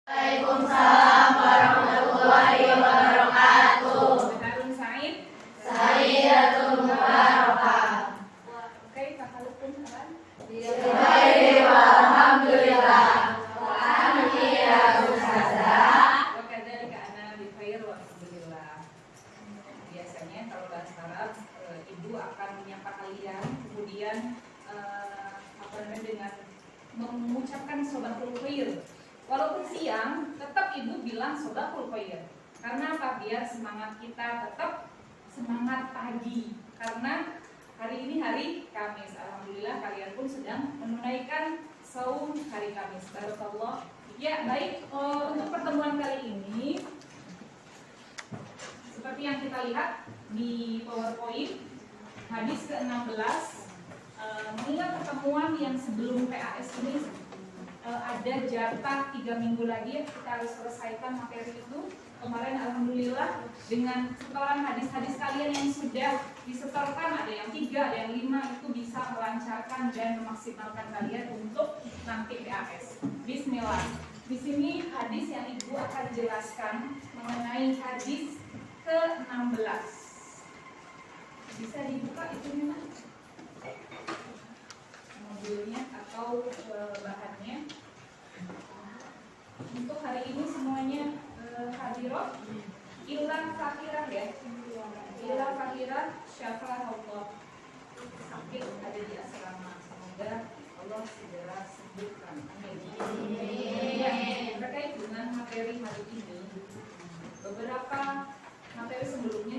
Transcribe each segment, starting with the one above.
Waalaikumsalam warahmatullahi wabarakatuh. Harun Said. Sayyidatul Mubarakah. Oke, Kakalukum kan? Bismillahirrahmanirrahim. Alhamdulillah. Wa anti ya ustazah. Wa kadzalika ana bi khair wa alhamdulillah. Biasanya kalau bahasa Arab, ibu akan menyapa kalian, kemudian dengan mengucapkan sobahul khair. Walaupun siang, tetap ibu bilang sobahul khair. Karena apa? Biar semangat kita tetap semangat pagi. Karena hari ini hari Kamis. Alhamdulillah kalian pun sedang menunaikan saum hari Kamis. Barakallah. Ya, baik. Untuk pertemuan kali ini, seperti yang kita lihat di PowerPoint, hadis ke-16, mengingat pertemuan yang sebelum PAS ini ada jatah 3 minggu lagi, kita harus selesaikan materi itu. Kemarin alhamdulillah dengan setoran hadis-hadis kalian yang sudah disetorkan, ada yang 3, ada yang 5, itu bisa melancarkan dan memaksimalkan kalian untuk nanti PAS. Bismillah. Di sini hadis yang ibu akan jelaskan mengenai hadis ke-16. Bisa dibuka itu memang modulnya atau bahannya. Untuk hari ini semuanya hadirat illa fakirah ya, illa fakirah syafa'ah Allah, sakit ada di asrama, semoga Allah segera sembuhkan. Amin. Ya, terkait dengan materi hari ini, beberapa materi sebelumnya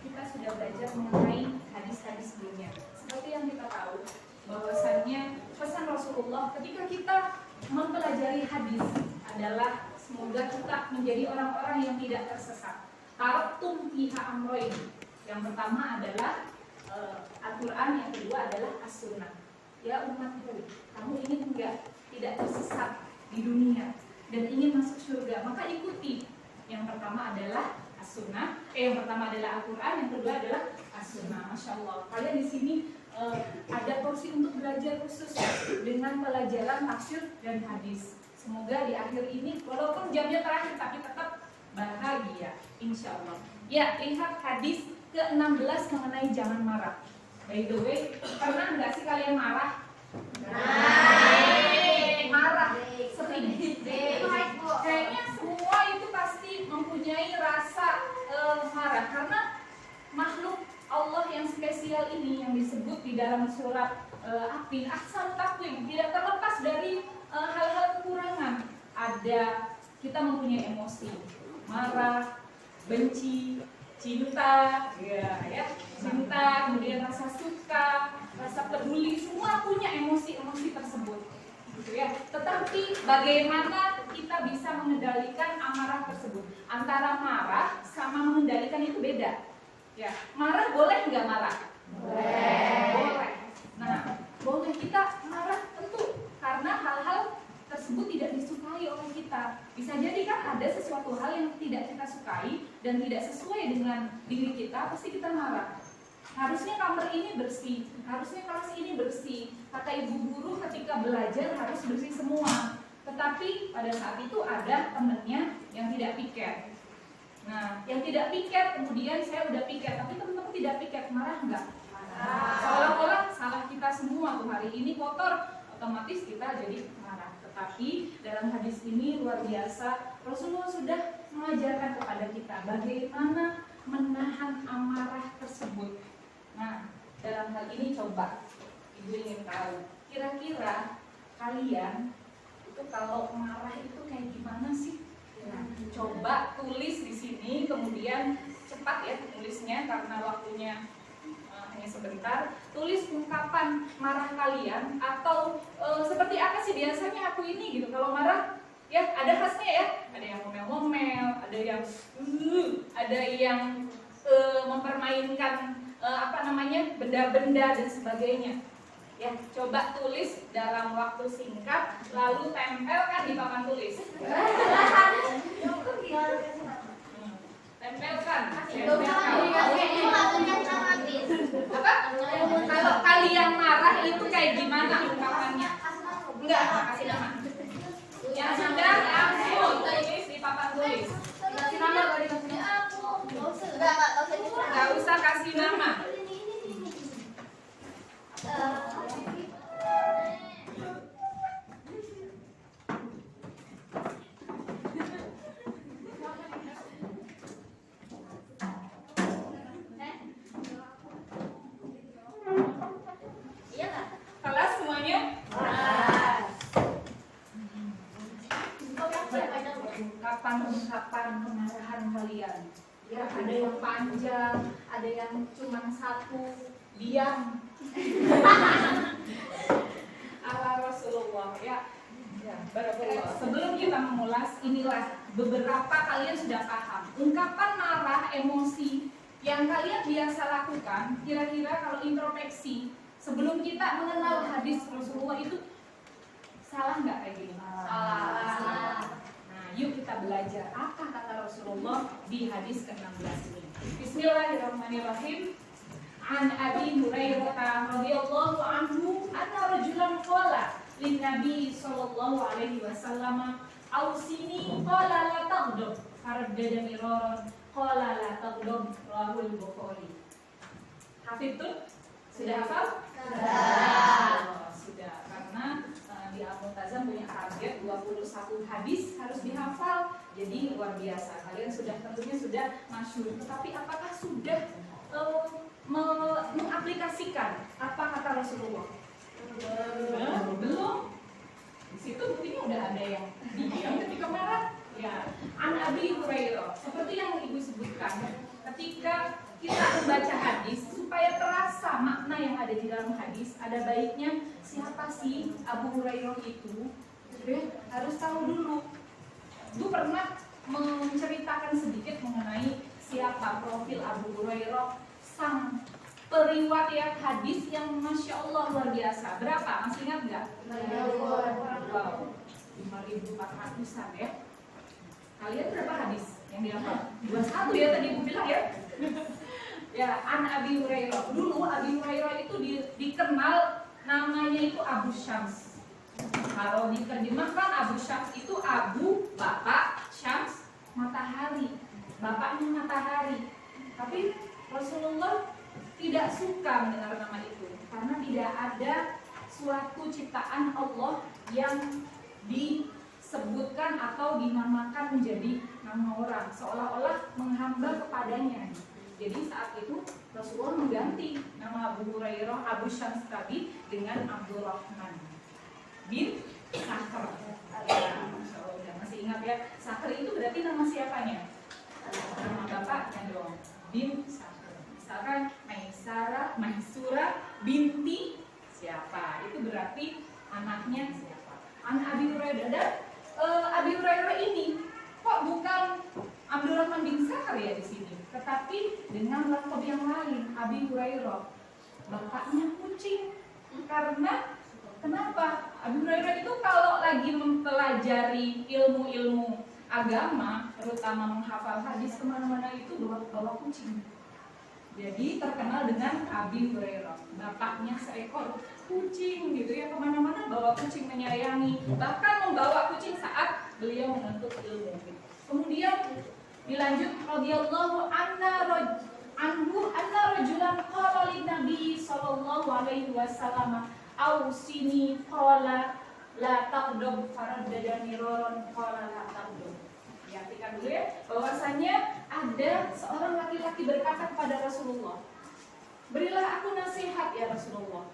kita sudah belajar mengenai hadis-hadis sebelumnya. Seperti yang kita tahu bahwasannya pesan Rasulullah ketika kita mempelajari hadis adalah semoga kita menjadi orang-orang yang tidak tersesat. Taraktum fiha amroin. Yang pertama adalah Al-Quran, yang kedua adalah As-Sunnah. Ya umatku, kamu ingin enggak tidak tersesat di dunia dan ingin masuk surga, maka ikuti. Yang pertama adalah As-Sunnah, yang pertama adalah Al-Quran, yang kedua adalah As-Sunnah. Masya Allah, kalian di sini ada porsi untuk belajar khusus dengan pelajaran tafsir dan hadis. Semoga di akhir ini, walaupun jamnya terakhir, tapi tetap bahagia, insya Allah. Ya, lihat hadis ke-16 mengenai jangan marah. By the way, pernah nggak sih kalian marah? Marah, sering. Kayaknya semua itu pasti mempunyai rasa marah, karena makhluk Allah yang spesial ini yang disebut di dalam surat Atin, ahsan taqwim, tidak terlepas dari hal-hal kekurangan. Ada, kita mempunyai emosi, marah, benci, cinta, ya, cinta, kemudian rasa suka, rasa peduli, semua punya emosi-emosi tersebut, gitu ya. Tetapi bagaimana kita bisa mengendalikan amarah tersebut? Antara marah sama mengendalikan itu beda. Ya, marah boleh nggak marah? Boleh. Nah, boleh kita marah tentu karena hal-hal tersebut tidak disukai oleh kita. Bisa jadi kan ada sesuatu hal yang tidak kita sukai dan tidak sesuai dengan diri kita, pasti kita marah. Harusnya kamar ini bersih, harusnya kelas ini bersih. Kata ibu guru ketika belajar harus bersih semua. Tetapi pada saat itu ada temennya yang tidak piket. Nah, yang tidak piket, kemudian saya udah piket, tapi teman-teman tidak piket, marah nggak? Marah. Seolah-olah salah kita semua tuh, hari ini kotor, otomatis kita jadi marah. Tetapi dalam hadis ini luar biasa, Rasulullah sudah mengajarkan kepada kita bagaimana menahan amarah tersebut. Nah, dalam hal ini coba ibu ingin tahu, kira-kira kalian itu kalau marah itu kayak gimana sih? Nah, coba tulis di sini, kemudian cepat ya tulisnya karena waktunya hanya sebentar. Tulis ungkapan marah kalian atau seperti apa sih biasanya aku ini gitu kalau marah. Ya, ada khasnya ya. Ada yang ngomel-ngomel, ada yang mempermainkan benda-benda dan sebagainya. Ya, coba tulis dalam waktu singkat, lalu tempelkan di papan tulis. Tempelkan. Apa? Kalau kalian marah itu kayak gimana ungkapannya? Enggak, kasih nama. Yang sudah Gak usah kasih nama. Iya nggak? Kelas semuanya? Ungkapan-ungkapan kemarahan kalian. Ya, ada yang panjang, ada yang cuma satu, diam. Ala Rasulullah ya. Sebelum kita mengulas, inilah beberapa kalian sudah paham. Ungkapan marah, emosi yang kalian biasa lakukan, kira-kira kalau introspeksi, sebelum kita mengenal hadis Rasulullah itu salah nggak kayak gini? Salah. Nah, yuk kita belajar apa kata Rasulullah di hadis ke-16 ini. Bismillahirrahmanirrahim. An Abi Hurairah radhiyallahu anhu anna rajulan qala lin Nabi sallallahu alaihi wasallam ausini qala la taghdab faraddada miraran qala la taghdab rahul Bukhari. Hafidun? Sudah hafal? Sudah, karena di Al-Multazam punya target 21 hadis harus dihafal. Jadi luar biasa. Kalian tentunya sudah masyhur. Tetapi apakah sudah mengaplikasikan apa kata Rasulullah? Belum. Di situ buktinya udah ada yang diam ketika marah. Ya, An Abi Hurairah. Seperti yang Ibu sebutkan, ketika kita membaca hadis supaya terasa makna yang ada di dalam hadis, ada baiknya siapa sih Abu Hurairah itu? Harus tahu dulu. Ibu pernah menceritakan sedikit mengenai siapa profil Abu Hurairah, sang periwayat hadis yang masya Allah luar biasa. Berapa? Masih ingat nggak? Wow, 5.400-an ya. Kalian berapa hadis yang dihafal? 21 ya tadi Ibu bilang ya. Ya, An Abi Hurairah. Dulu Abi Hurairah itu dikenal namanya itu Abu Syams. Kalau diterjemahkan Abu Syams itu Abu bapak, Syams matahari. Bapaknya matahari. Tapi Rasulullah tidak suka mendengar nama itu karena tidak ada suatu ciptaan Allah yang disebutkan atau dinamakan menjadi nama orang, seolah-olah menghamba kepadanya. Jadi saat itu Rasulullah mengganti nama Abu Hurairah Abu Syams tadi dengan Abdurrahman bin Sakhr. Masya Allah, udah masih ingat ya? Sakhr itu berarti nama siapanya? Nama bapaknya dong, bin Sakhr. Misalkan Maisura binti siapa? Itu berarti anaknya siapa? Anak Abi Hurairah. Dan Abi Hurairah ini kok bukan Abdurrahman bin Sakhr ya di sini, tetapi dengan laqab yang lain, Abi Hurairah. Bapaknya kucing. Karena kenapa? Abi Hurairah itu kalau lagi mempelajari ilmu-ilmu agama, terutama menghafal hadis kemana-mana itu bawa kucing. Jadi terkenal dengan Abi Hurairah. Bapaknya seekor kucing gitu ya, kemana-mana bawa kucing, menyayangi, bahkan membawa kucing saat beliau menuntut ilmu. Kemudian dilanjut radhiyallahu anhu anna rajulan qala lin Nabi sallallahu alaihi wasallam ausini qala la taqdab faraddada miraran qala la taqdab. Diartikan dulu ya, bahwasanya ada seorang laki-laki berkata kepada Rasulullah, berilah aku nasihat ya Rasulullah.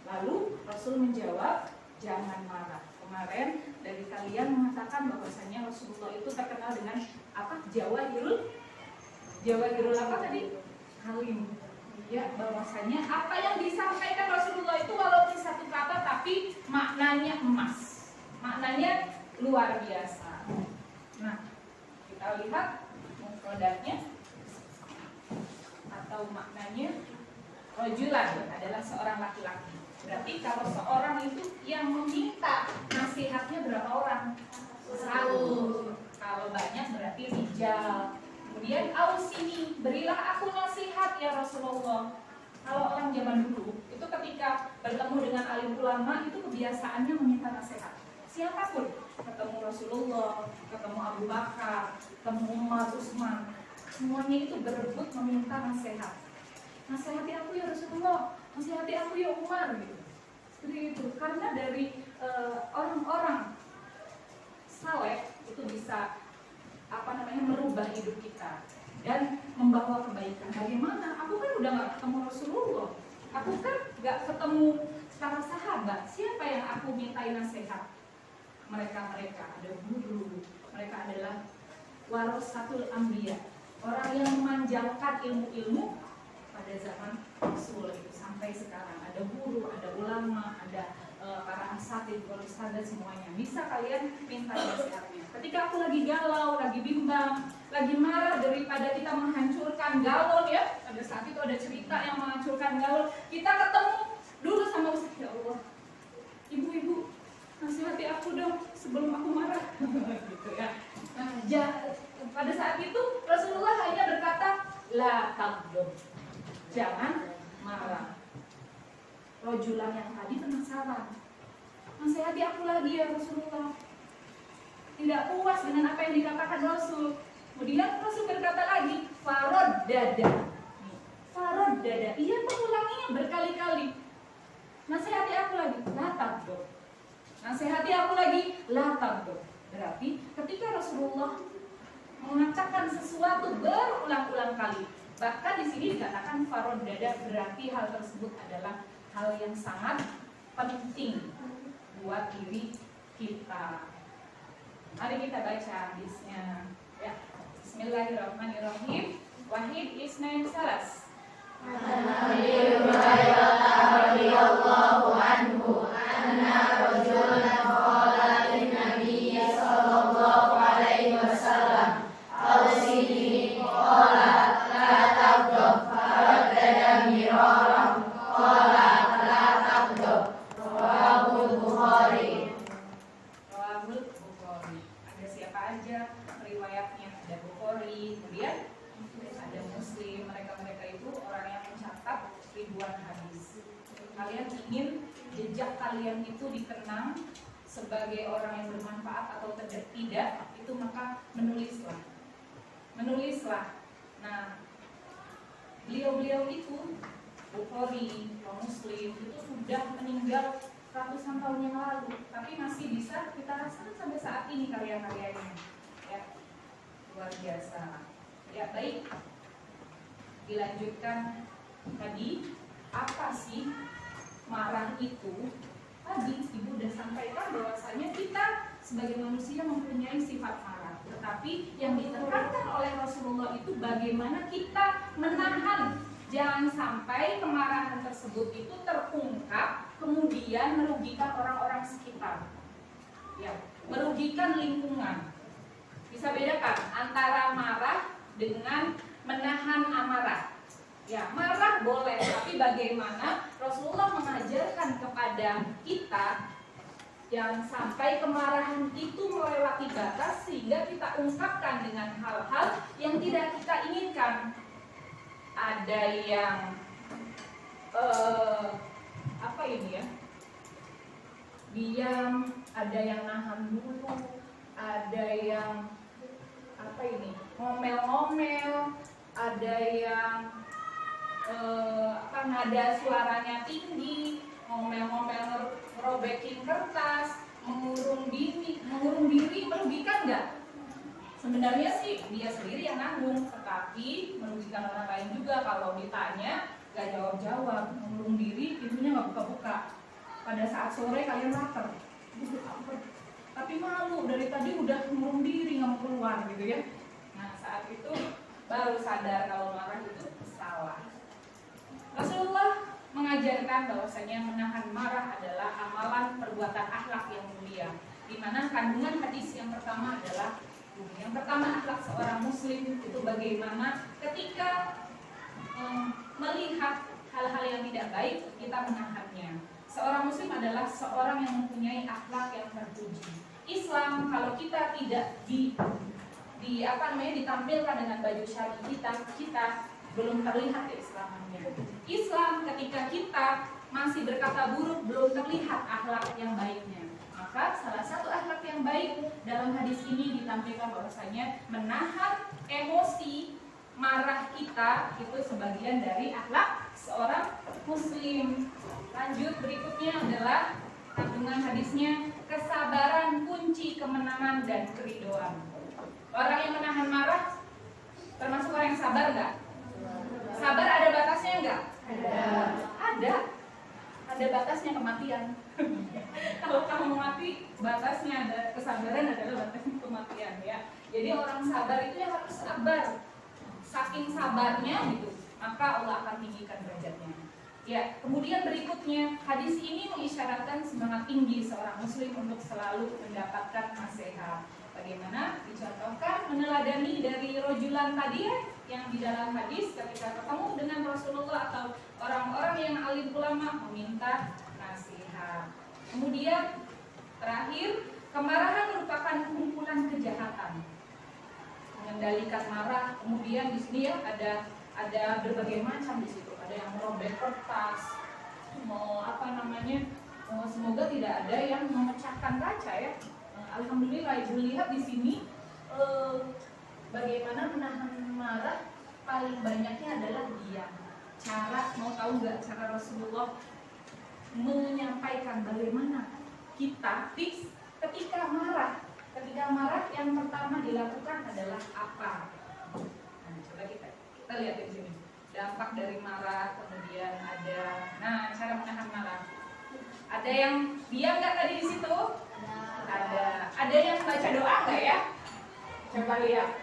Lalu Rasul menjawab, jangan marah. Kemarin dari kalian mengatakan bahwasanya Rasulullah itu terkenal dengan apa? Jawahirul apa tadi? Halim. Ya, bahwasanya apa yang disampaikan Rasulullah itu walaupun satu kata tapi maknanya emas. Maknanya luar biasa. Nah, kita lihat mufradatnya atau maknanya, rajulan adalah seorang laki-laki. Berarti kalau seorang itu yang meminta nasihatnya berapa orang? Satu. Kalau banyak berarti rijal. Kemudian ausini, berilah aku nasihat ya Rasulullah. Kalau orang zaman dulu itu ketika bertemu dengan alim ulama itu kebiasaannya meminta nasihat. Siapapun, ketemu Rasulullah, ketemu Abu Bakar, ketemu Umar, Utsman, semuanya itu berebut meminta nasihat. Nasihati aku ya Rasulullah, nasihati aku ya Umar gitu. Seperti itu. Karena dari orang-orang saleh itu bisa merubah hidup kita dan membawa kebaikan. Bagaimana? Aku kan udah nggak ketemu Rasulullah, aku kan nggak ketemu para sahabat. Siapa yang aku mintai nasihat? Mereka ada guru, mereka adalah warasatul anbiya, orang yang memanjangkan ilmu-ilmu pada zaman Rasul itu sampai sekarang. Ada guru, ada ulama, ada para asatidz, ustaz dan semuanya. Bisa kalian minta nasihatnya. Ketika aku lagi galau, lagi bimbang, lagi marah, daripada kita menghancurkan galon ya. Pada saat itu ada cerita yang menghancurkan galon. Kita ketemu dulu sama Ustaz, ya Allah, ibu-ibu nasihati aku dong sebelum aku marah. Gitu ya. Nah, pada saat itu Rasulullah hanya berkata, la taghdab, jangan marah. Rojulan yang tadi penasaran, nasihati aku lagi ya Rasulullah. Tidak puas dengan apa yang dikatakan Rasul. Kemudian Rasul berkata lagi, farod dada. Farod dada. Ia mengulanginya berkali-kali. Nasihati aku lagi, la taghdab. Nasihati aku lagi, la taghdab. Berarti ketika Rasulullah mengatakan sesuatu berulang-ulang kali, bahkan di sini dikatakan farod dada, berarti hal tersebut adalah hal yang sangat penting buat diri kita. Mari kita baca hadisnya. Ya. Bismillahirrahmanirrahim. Wahid isnain salas. Nabi Hurairah radhiyallahu anhu anna rajulan qala lin Nabi sallallahu alaihi wasallam awsini qala la taghdab faradda miraran qala la taghdab rawahul Bukhari. Rawahul Bukhari. Ada siapa aja riwayatnya? Ada Bukhari, kemudian ada Muslim. Mereka itu orang yang mencatat ribuan hadis. Kalian ingin jejak kalian itu dikenang sebagai orang yang bermanfaat atau tidak, itu maka menulislah. Nah, beliau itu Bukhari, Muslim itu sudah meninggal ratusan tahun yang lalu, tapi masih bisa kita rasakan sampai saat ini karya-karyanya. Ya, luar biasa. Ya, baik. Dilanjutkan tadi, apa sih marah itu? Tadi Ibu sudah sampaikan bahwasanya kita sebagai manusia mempunyai sifat marah, tetapi yang ditekankan oleh Rasulullah itu bagaimana kita menahan, jangan sampai kemarahan tersebut itu terungkap kemudian merugikan orang-orang sekitar, ya, merugikan lingkungan. Bisa bedakan antara marah dengan menahan amarah. Ya, marah boleh, tapi bagaimana Rasulullah mengajarkan kepada kita jangan sampai kemarahan itu melewati batas sehingga kita ungkapkan dengan hal-hal yang tidak kita inginkan. Ada yang diam, ada yang nahan dulu, ada yang ngomel-ngomel, ada yang nada suaranya tinggi, ngomel-ngomel, ngerobekin kertas, mengurung diri merugikan nggak? Sebenarnya sih dia sendiri yang nanggung, tetapi merugikan orang lain juga kalau ditanya nggak jawab-jawab, mengurung diri, pintunya nggak buka-buka. Pada saat sore kalian lapar, tapi malu dari tadi udah mengurung diri nggak mau keluar gitu ya. Nah, saat itu baru sadar kalau marah itu salah. Rasulullah mengajarkan bahwasanya menahan marah adalah amalan perbuatan akhlak yang mulia, di mana kandungan hadis yang pertama adalah akhlak seorang muslim itu bagaimana ketika melihat hal-hal yang tidak baik kita menahannya. Seorang muslim adalah seorang yang mempunyai akhlak yang terpuji. Islam kalau kita tidak ditampilkan dengan baju syari kita belum terlihat keislamannya. Islam ketika kita masih berkata buruk belum terlihat akhlak yang baiknya. Maka salah satu akhlak yang baik dalam hadis ini ditampilkan bahwasanya menahan emosi marah kita itu sebagian dari akhlak seorang muslim. Lanjut, berikutnya adalah kandungan hadisnya, kesabaran kunci kemenangan dan keridhaan. Orang yang menahan marah termasuk orang yang sabar nggak? Sabar ada batasnya nggak? Ada batasnya kematian. Kalau kamu mati, batasnya ada, kesabaran adalah batasnya kematian ya. Jadi orang sabar itu yang harus sabar. Saking sabarnya gitu, maka Allah akan tinggikan derajatnya. Ya, kemudian berikutnya, hadis ini mengisyaratkan semangat tinggi seorang muslim untuk selalu mendapatkan nasihat. Bagaimana? Dicontohkan meneladani dari rojulan tadi ya, yang di dalam hadis ketika ketemu dengan Rasulullah atau orang-orang yang alim ulama meminta nasihat. Kemudian terakhir, kemarahan merupakan kumpulan kejahatan. Mengendalikan marah. Kemudian di sini ya ada berbagai macam di situ. Ada yang merobek kertas, semoga tidak ada yang memecahkan kaca ya. Alhamdulillah, Ibu lihat di sini bagaimana menahan marah paling banyaknya adalah diam. Mau tahu nggak cara Rasulullah menyampaikan bagaimana kita tips ketika marah? Ketika marah yang pertama dilakukan adalah apa? Nah, coba kita lihat di sini. Dampak dari marah, kemudian ada, cara menahan marah. Ada yang diam nggak tadi di situ? Ada yang baca doa nggak ya? Coba lihat.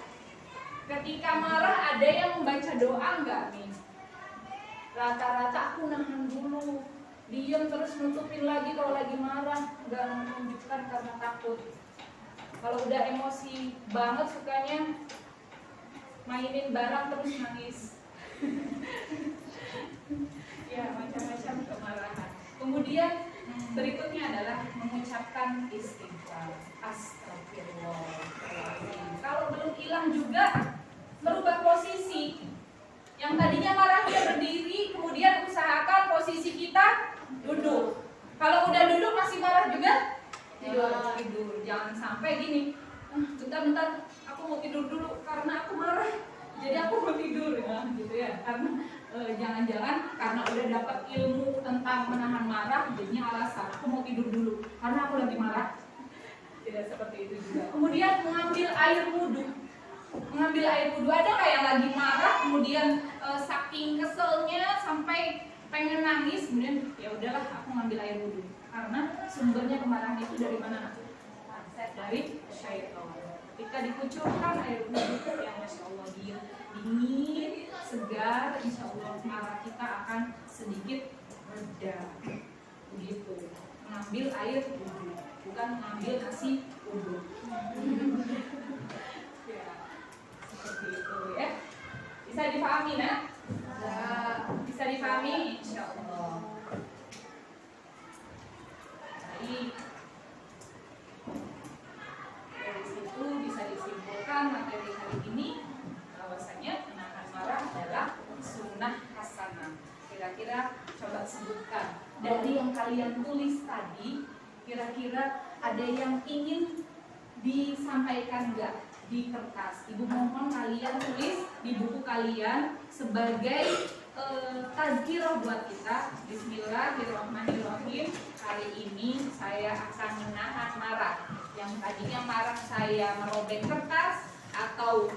Ketika marah ada yang membaca doa nggak nih? Rata-rata aku nahan dulu, diam terus nutupin lagi kalau lagi marah, nggak menunjukkan karena takut. Kalau udah emosi banget sukanya mainin barang terus nangis. Ya, macam-macam kemarahan. Kemudian berikutnya adalah mengucapkan istighfar. Astagfirullahaladzim. Kalau belum hilang juga, merubah posisi. Yang tadinya marahnya berdiri, kemudian usahakan posisi kita duduk. Kalau udah duduk masih marah juga, tidur. Jangan sampai gini, bentar, aku mau tidur dulu karena aku marah. Jadi aku mau tidur ya, gitu ya. Karena jangan-jangan karena udah dapat ilmu tentang menahan marah, jadinya alasan aku mau tidur dulu karena aku lagi marah. Tidak seperti itu juga. Kemudian mengambil air wudhu. Ada kayak lagi marah, kemudian saking keselnya sampai pengen nangis, kemudian ya udahlah aku ngambil air wudhu. Karena sumbernya kemarahan itu dari mana? Dari syaitan. Ketika dikucurkan air wudhu yang Masya Allah dingin, segar, insya Allah marah kita akan sedikit reda. Begitu. Mengambil air wudhu, bukan mengambil nasi wudhu. Ya, seperti itu ya. Bisa dipahami nak? Bisa dipahami, insya Allah. Baik. Dari situ bisa disimpulkan materi hari ini bahwasanya menahan marah adalah sunnah hasanah. Kira-kira coba sebutkan dari yang kalian tulis tadi, kira-kira ada yang ingin disampaikan enggak di kertas? Ibu mohon kalian tulis di buku kalian sebagai tazkirah buat kita. Bismillahirrahmanirrahim. Hari ini saya akan menahan marah. Yang tadinya marah saya merobek kertas atau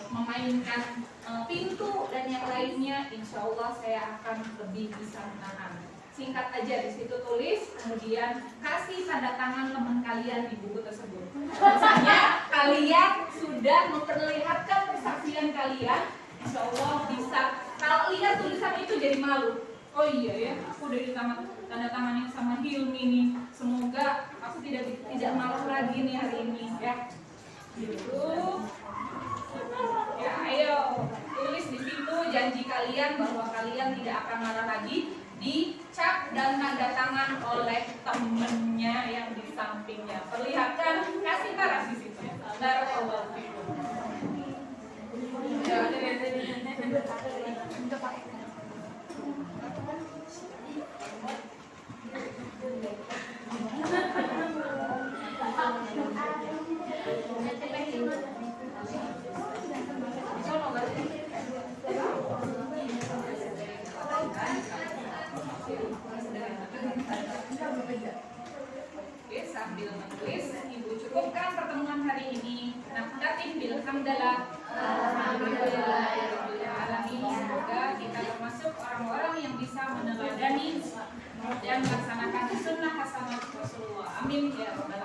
memainkan pintu dan yang lainnya, insya Allah saya akan lebih bisa menahan. Singkat aja di situ tulis, kemudian kasih tanda tangan teman kalian di buku tersebut. Misalnya kalian sudah memperlihatkan persaksian kalian, insya Allah bisa. Kalau lihat tulisan itu jadi malu. Oh iya ya, aku udah tanda tanganin sama Hilmi nih. Semoga aku tidak marah lagi nih hari ini ya. Gitu. Ya, ayo tulis di situ janji kalian bahwa kalian tidak akan marah lagi, dicap dan tanda tangan oleh temennya yang di sampingnya. Perlihatkan, kasih paras di situ. Barakallahu fikum. Ya, sambil menulis. Ibu cukupkan pertemuan hari ini. Naftatim bilhamdalah. Alhamdulillahirobbilalamin. Semoga kita termasuk orang-orang yang bisa meneladani dan melaksanakan sunnah hasanah Rasulullah. Amin ya rabbal